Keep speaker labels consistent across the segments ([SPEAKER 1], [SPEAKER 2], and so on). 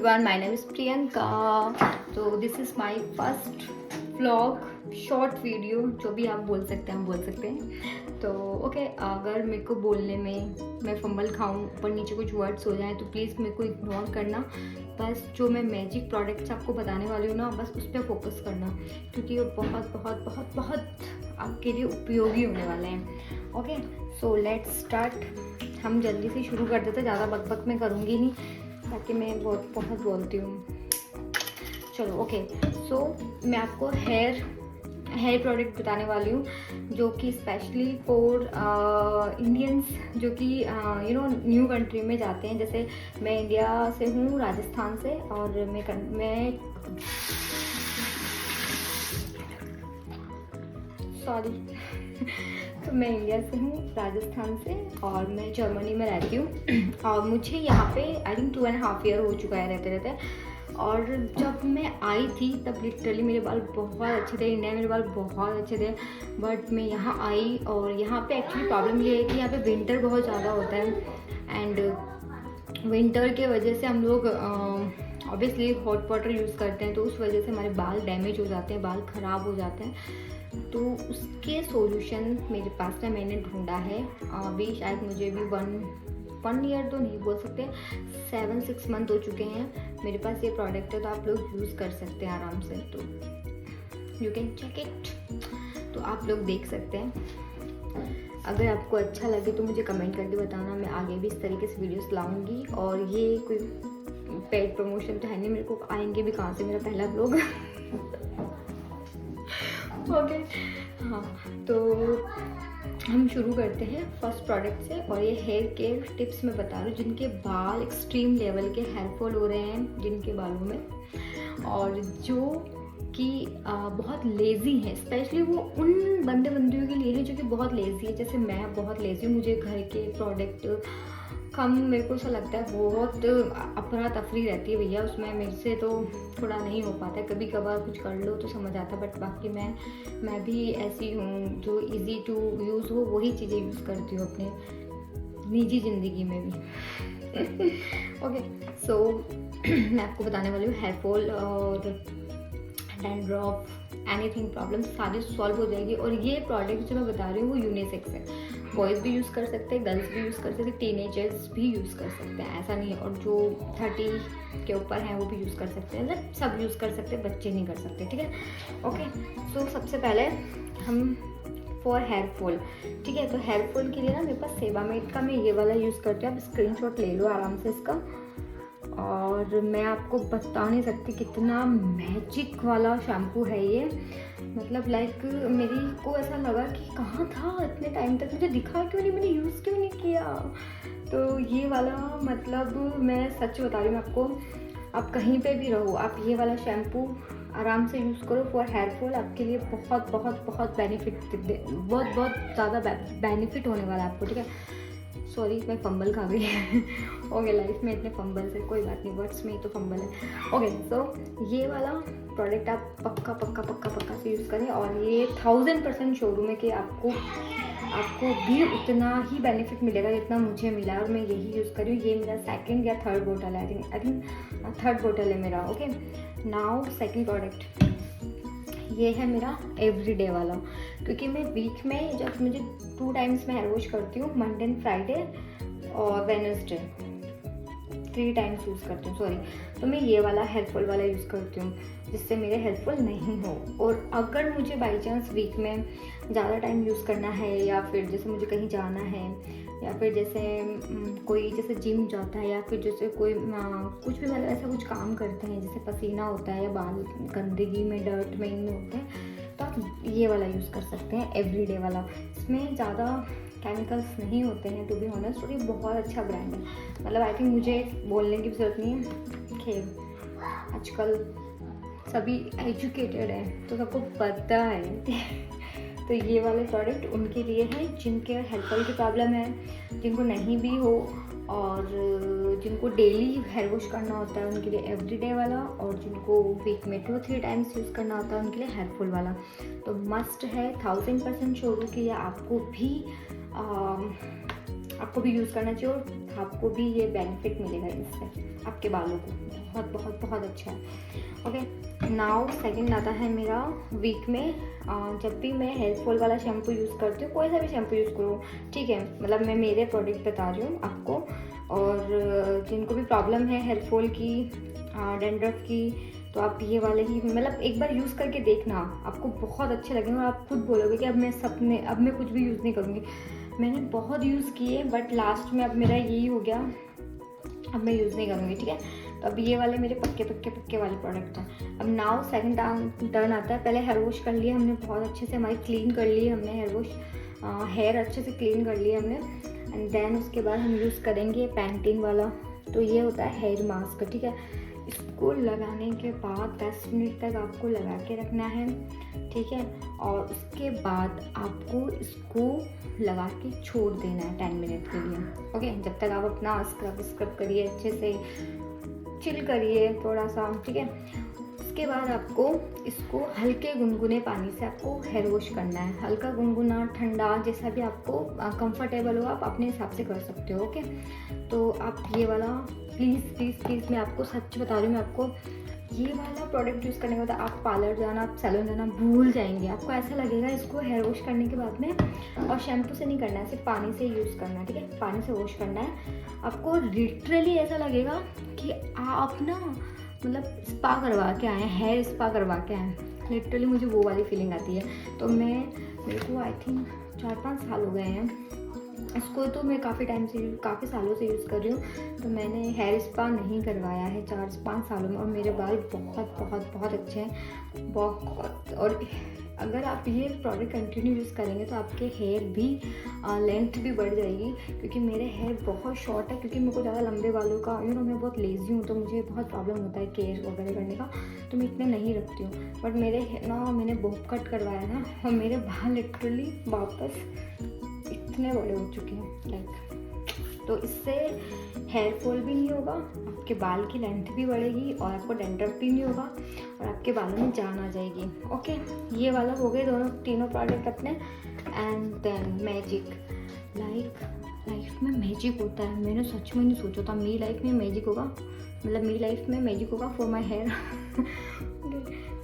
[SPEAKER 1] everyone, my name is Priyanka. So this is my first vlog, short video, जो भी आप बोल सकते हैं हम बोल सकते हैं। तो ओके, अगर मेरे को बोलने में मैं फंबल खाऊं, ऊपर नीचे कुछ वर्ड्स हो जाएं तो प्लीज़ मेरे को इग्नोर करना। बस जो मैं मैजिक प्रोडक्ट्स आपको बताने वाली हूँ ना, बस उस पर फोकस करना, क्योंकि वो बहुत बहुत बहुत बहुत आपके लिए उपयोगी होने वाले हैं। Okay, so let's start. हम जल्दी से शुरू कर देते, ज़्यादा बकबक मैं करूँगी नहीं, ताकि मैं बहुत बोलती हूँ। चलो ओके, सो मैं आपको हेयर प्रोडक्ट बताने वाली हूँ, जो कि स्पेशली फॉर इंडियंस जो कि न्यू कंट्री में जाते हैं। जैसे मैं इंडिया से हूँ, राजस्थान से, और मैं सॉरी तो मैं इंडिया से हूँ, राजस्थान से, और मैं जर्मनी में रहती हूँ। और मुझे यहाँ पे आई थिंक 2.5 ईयर हो चुका है रहते रहते। और जब मैं आई थी तब लिटरली मेरे बाल बहुत अच्छे थे, इंडिया में मेरे बाल बहुत अच्छे थे। बट मैं यहाँ आई और यहाँ पे एक्चुअली प्रॉब्लम ये है कि यहाँ पे विंटर बहुत ज़्यादा होता है, एंड विंटर के वजह से हम लोग ऑब्वियसली हॉट वाटर यूज़ करते हैं, तो उस वजह से हमारे बाल डैमेज हो जाते हैं, बाल ख़राब हो जाते हैं। तो उसके सॉल्यूशन मेरे पास में मैंने ढूंढा है। अभी शायद मुझे भी वन ईयर तो नहीं बोल सकते, 7-6 मंथ हो चुके हैं मेरे पास ये प्रोडक्ट है। तो आप लोग यूज़ कर सकते हैं आराम से, तो यू कैन चेक इट, तो आप लोग देख सकते हैं। अगर आपको अच्छा लगे तो मुझे कमेंट करके बताना, मैं आगे भी इस तरीके से वीडियोस लाऊंगी। और ये कोई पेड प्रमोशन तो है नहीं, मेरे को आएंगे भी कहाँ से, मेरा पहला ब्लॉग ओके हाँ, तो हम शुरू करते हैं फर्स्ट प्रोडक्ट से। और ये हेयर केयर टिप्स मैं बता रही हूँ जिनके बाल एक्सट्रीम लेवल के हेयर फॉल हो रहे हैं, जिनके बालों में, और जो कि बहुत लेज़ी हैं। स्पेशली वो उन बंदे बंदियों के लिए है जो कि बहुत लेज़ी है। जैसे मैं बहुत लेज़ी हूँ, मुझे घर के प्रोडक्ट कम, मेरे को ऐसा लगता है बहुत अफरा तफरी रहती है भैया उसमें, मेरे से तो थोड़ा नहीं हो पाता है। कभी कभार कुछ कर लो तो समझ आता है, बट बाकी मैं भी ऐसी हूँ जो इजी टू यूज़ हो वही चीज़ें यूज़ करती हूँ अपने निजी ज़िंदगी में भी ओके, सो मैं आपको बताने वाली हूँ हेयर फॉल और डैंड्रफ, एनीथिंग प्रॉब्लम सारी सॉल्व हो जाएगी। और ये प्रोडक्ट जो मैं बता रही हूँ वो यूनिसेक्स है, बॉयज़ भी यूज़ कर सकते हैं, गर्ल्स भी यूज़ कर सकते हैं, टीनेजर्स भी यूज़ कर सकते हैं, ऐसा नहीं है। और जो 30 के ऊपर हैं वो भी यूज़ कर सकते हैं, मतलब सब यूज़ कर सकते हैं, बच्चे नहीं कर सकते, ठीक है। ओके, सो सबसे पहले हम फॉर हेयर फॉल, ठीक है, तो हेयर फॉल के लिए ना मेरे पास सेबामेड का मैं ये वाला यूज़ करती हूँ। आप स्क्रीनशॉट ले लो आराम से इसका, और मैं आपको बता नहीं सकती कितना मैजिक वाला शैम्पू है ये। मतलब लाइक मेरी को ऐसा लगा कि कहाँ था इतने टाइम तक, मुझे दिखा क्यों नहीं, मैंने यूज़ क्यों नहीं किया। तो ये वाला, मतलब मैं सच बता रही हूँ आपको, आप कहीं पे भी रहो, आप ये वाला शैम्पू आराम से यूज़ करो फॉर हेयर फॉल। आपके लिए बहुत बहुत बहुत बेनिफिट, बहुत ज़्यादा बेनिफिट होने वाला है आपको, ठीक है। सॉरी मैं फंबल खा गई ओके, लाइफ में इतने फंबल से कोई बात नहीं, वर्ड्स में ही तो फंबल है। ओके, सो ये वाला प्रोडक्ट आप पक्का से यूज़ करें, और ये 1000% शोरूम है कि आपको भी उतना ही बेनिफिट मिलेगा जितना मुझे मिला, और मैं यही यूज़ कर रही हूँ। ये मेरा 2nd या 3rd बोतल है, आई थिंक 3rd बोतल है मेरा। ओके, नाउ सेकेंड प्रोडक्ट ये है मेरा एवरीडे वाला, क्योंकि मैं वीक में जब मुझे 2 टाइम्स मैं हेयर वॉश करती हूँ, मंडे एंड फ्राइडे और वेडनेसडे, 3 टाइम्स यूज़ करती हूँ, सॉरी। तो मैं ये वाला हेयर फॉल वाला यूज़ करती हूँ, जिससे मेरे हेयर फॉल नहीं हो। और अगर मुझे बाई चांस वीक में ज़्यादा टाइम यूज़ करना है, या फिर जैसे मुझे कहीं जाना है, या फिर जैसे कोई जैसे जिम जाता है, या फिर जैसे कोई कुछ भी मतलब ऐसा कुछ काम करते हैं जैसे पसीना होता है या बाल गंदगी में, डर्ट में इनमें होते हैं, तो आप ये वाला यूज़ कर सकते हैं, एवरीडे वाला। इसमें ज़्यादा केमिकल्स नहीं होते हैं टू बी ऑनेस्ट, और ये बहुत अच्छा ब्रांड है। मतलब आई थिंक मुझे बोलने की ज़रूरत नहीं है, खैर आजकल सभी एजुकेटेड हैं तो सबको पता है तो ये वाले प्रोडक्ट उनके लिए हैं जिनके हेयर फॉल की प्रॉब्लम है, जिनको नहीं भी हो, और जिनको डेली हेयर वॉश करना होता है उनके लिए एवरीडे वाला, और जिनको वीक में 2-3 टाइम्स यूज़ करना होता है उनके लिए हेयर फॉल वाला। तो मस्ट है, 1000% श्योर कि ये आपको भी आपको भी यूज़ करना चाहिए और आपको भी ये बेनिफिट मिलेगा इससे, आपके बालों को बहुत बहुत बहुत अच्छा है। ओके, नाउ सेकंड आता है मेरा वीक में जब भी मैं हेयर फॉल वाला शैम्पू यूज़ करती हूँ, कोई सा भी शैम्पू यूज़ करूँ, ठीक है, मतलब मैं मेरे प्रोडक्ट बता रही हूँ आपको, और जिनको भी प्रॉब्लम है हेयर फॉल की, डैंड्रफ की, तो आप ये वाले ही मतलब एक बार यूज़ करके देखना, आपको बहुत अच्छे लगेंगे और आप खुद बोलोगे कि अब मैं कुछ भी यूज़ नहीं करूँगी। मैंने बहुत यूज़ किए बट लास्ट में अब मेरा यही हो गया, अब मैं यूज़ नहीं करूँगी, ठीक है। तो अब ये वाले मेरे पक्के वाले प्रोडक्ट हैं। अब नाउ सेकंड टर्न आता है, पहले हेयर वॉश कर लिया हमने बहुत अच्छे से, हमारी क्लीन कर लिए हमने हेयर वॉश, हेयर अच्छे से क्लीन कर लिए हमने, एंड देन उसके बाद हम यूज़ करेंगे पैंटीन वाला। तो ये होता है हेयर मास्क, ठीक है। इसको लगाने के बाद 10 मिनट तक आपको लगा के रखना है, ठीक है, और उसके बाद आपको इसको लगा के छोड़ देना है 10 मिनट के लिए। ओके, जब तक आप अपना स्क्रब करिए, अच्छे से चिल करिए थोड़ा सा, ठीक है। उसके बाद आपको इसको हल्के गुनगुने पानी से आपको हेयर वॉश करना है, हल्का गुनगुना, ठंडा, जैसा भी आपको कंफर्टेबल हो आप अपने हिसाब से कर सकते हो। ओके, तो आप ये वाला प्लीज़ मैं आपको सच बता रही हूँ, मैं आपको ये वाला प्रोडक्ट यूज़ करने के बाद आप पार्लर जाना, आप सैलून जाना भूल जाएंगे। आपको ऐसा लगेगा इसको हेयर वॉश करने के बाद में, और शैम्पू से नहीं करना है, सिर्फ पानी से यूज़ करना है, ठीक है, पानी से वॉश करना है। आपको लिटरली ऐसा लगेगा कि आप ना मतलब स्पा करवा के आए हैं, हेयर स्पा करवा के आए हैं, लिटरली मुझे वो वाली फीलिंग आती है। तो मेरे को आई थिंक 4-5 साल हो गए हैं इसको, तो मैं काफ़ी सालों से यूज़ कर रही हूँ, तो मैंने हेयर स्पा नहीं करवाया है 4-5 सालों में, और मेरे बाल बहुत अच्छे हैं बहुत। और अगर आप ये प्रोडक्ट कंटिन्यू यूज़ करेंगे तो आपके हेयर भी लेंथ भी बढ़ जाएगी, क्योंकि मेरे हेयर बहुत शॉर्ट है, क्योंकि मेरे को ज़्यादा लंबे बालों का मैं बहुत लेज़ी हूँ, तो मुझे बहुत प्रॉब्लम होता है केयर वगैरह करने का, तो मैं इतने नहीं रखती हूँ। बट मैंने बॉब कट करवाया ना, और मेरे बाल लिटरली वापस इतने बड़े हो चुके हैं लाइक। तो इससे हेयर फॉल भी नहीं होगा, आपके बाल की लेंथ भी बढ़ेगी, और आपको डैंड्रफ भी नहीं होगा, और आपके बालों में जान आ जाएगी। ओके, ये वाला हो गए तीनों प्रोडक्ट अपने। एंड देन मैजिक, लाइफ में मैजिक होता है, मैंने सच में नहीं सोचा था मेरी लाइफ में मैजिक होगा, मतलब मेरी लाइफ में मैजिक होगा for my hair.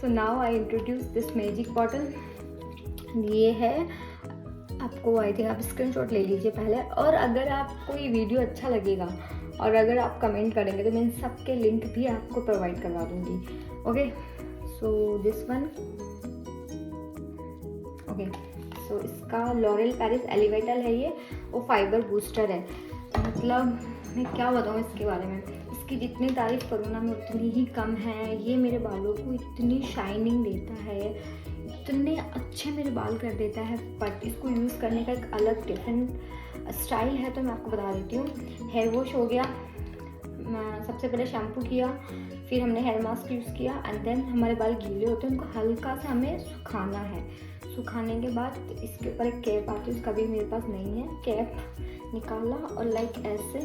[SPEAKER 1] So now I introduce this magic bottle. ये है, आपको आई थिंक आप स्क्रीनशॉट ले लीजिए पहले, और अगर आपको ये वीडियो अच्छा लगेगा और अगर आप कमेंट करेंगे तो मैं इन सब के लिंक भी आपको प्रोवाइड करवा दूँगी। Okay, so this one, okay, so इसका लॉरेल पेरिस एलिवेटल है ये, वो फाइबर बूस्टर है। मतलब मैं क्या बताऊँ इसके बारे में, इसकी जितनी तारीफ़ करूँ ना मैं उतनी ही कम है। ये मेरे बालों को इतनी शाइनिंग देता है, इतने अच्छे मेरे बाल कर देता है, बट इसको यूज़ करने का एक अलग डिफरेंट स्टाइल है, तो मैं आपको बता देती हूँ। हेयर वॉश हो गया, सबसे पहले शैम्पू किया, फिर हमने हेयर मास्क यूज़ किया, एंड देन हमारे बाल गीले होते हैं, उनको हल्का सा हमें सुखाना है। सुखाने के बाद इसके ऊपर एक कैप आती है, उसका भी मेरे पास नहीं है, कैप निकाला और लाइक ऐसे,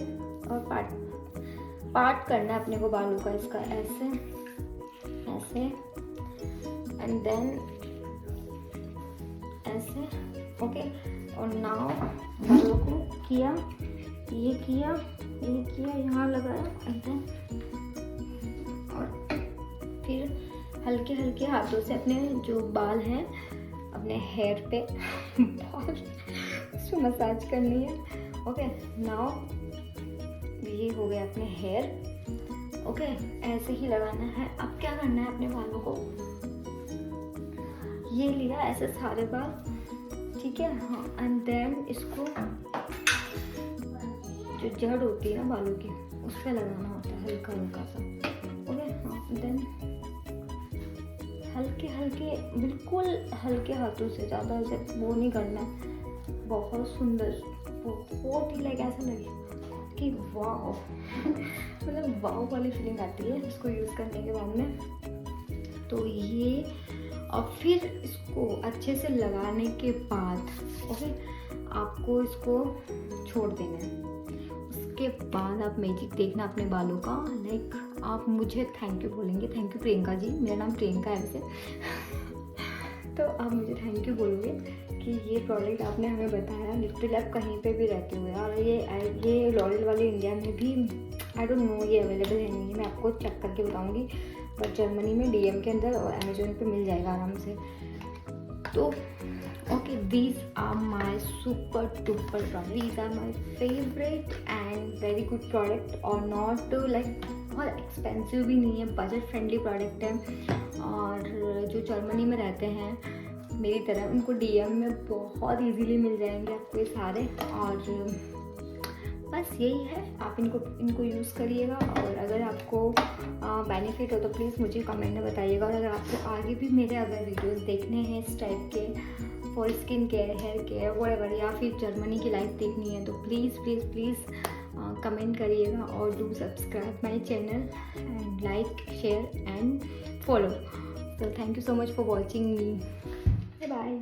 [SPEAKER 1] और पार्ट करना है अपने को बालों का, इसका ऐसे एंड देन ऐसे। ओके, और नाउ बालों को किया, ये किया, यहाँ लगाया, एंड देन, और फिर हल्के हाथों से अपने जो बाल हैं अपने हेयर पे उसको मसाज करनी है। ओके, नाउ ये हो गया अपने हेयर। ओके, ऐसे ही लगाना है। अब क्या करना है, अपने बालों को ये लिया ऐसे सारे बाल, ठीक है, हाँ, एंड देन इसको जो जड़ होती है ना बालों की उस पर लगाना होता है हल्का सा। ओके, हाँ, देन हल्के बिल्कुल हल्के हाथों से, ज़्यादा ऐसे वो नहीं करना है। बहुत सुंदर, बहुत ही लाइक ऐसा लगे कि वाह मतलब वाह वाली फीलिंग आती है इसको यूज़ करने के बाद में। तो ये, और फिर इसको अच्छे से लगाने के बाद ओके आपको इसको छोड़ देना है। उसके बाद आप मैजिक देखना अपने बालों का, लाइक आप मुझे थैंक यू बोलेंगे। थैंक यू प्रियंका जी, मेरा नाम प्रियंका है वैसे। तो आप मुझे थैंक यू बोलोगे कि ये प्रोडक्ट आपने हमें बताया। लिटरली आप कहीं पे भी रहते हुए, और ये लॉरियल वाले इंडिया में भी आई डोंट नो ये अवेलेबल है नहीं, मैं आपको चेक करके बताऊंगी, बट जर्मनी में DM के अंदर और अमेजोन पे मिल जाएगा आराम से। तो okay, these are my super duper product, these are my favourite and very good product, और नॉट लाइक बहुत एक्सपेंसिव भी नहीं है, बजट फ्रेंडली प्रोडक्ट है। और जो जर्मनी में रहते हैं मेरी तरह, उनको DM में बहुत इजीली मिल जाएंगे आपको ये सारे। और बस यही है, आप इनको यूज़ करिएगा, और अगर आपको बेनिफिट हो तो प्लीज़ मुझे कमेंट में बताइएगा। और अगर आपको आगे भी मेरे अगर वीडियोस देखने हैं इस टाइप के for skin care, hair care, whatever, या फिर जर्मनी की लाइफ देखनी है, तो प्लीज़ प्लीज़ प्लीज़ कमेंट करिएगा, और do subscribe my channel and like, share and follow. So thank you so much for watching me. Bye bye.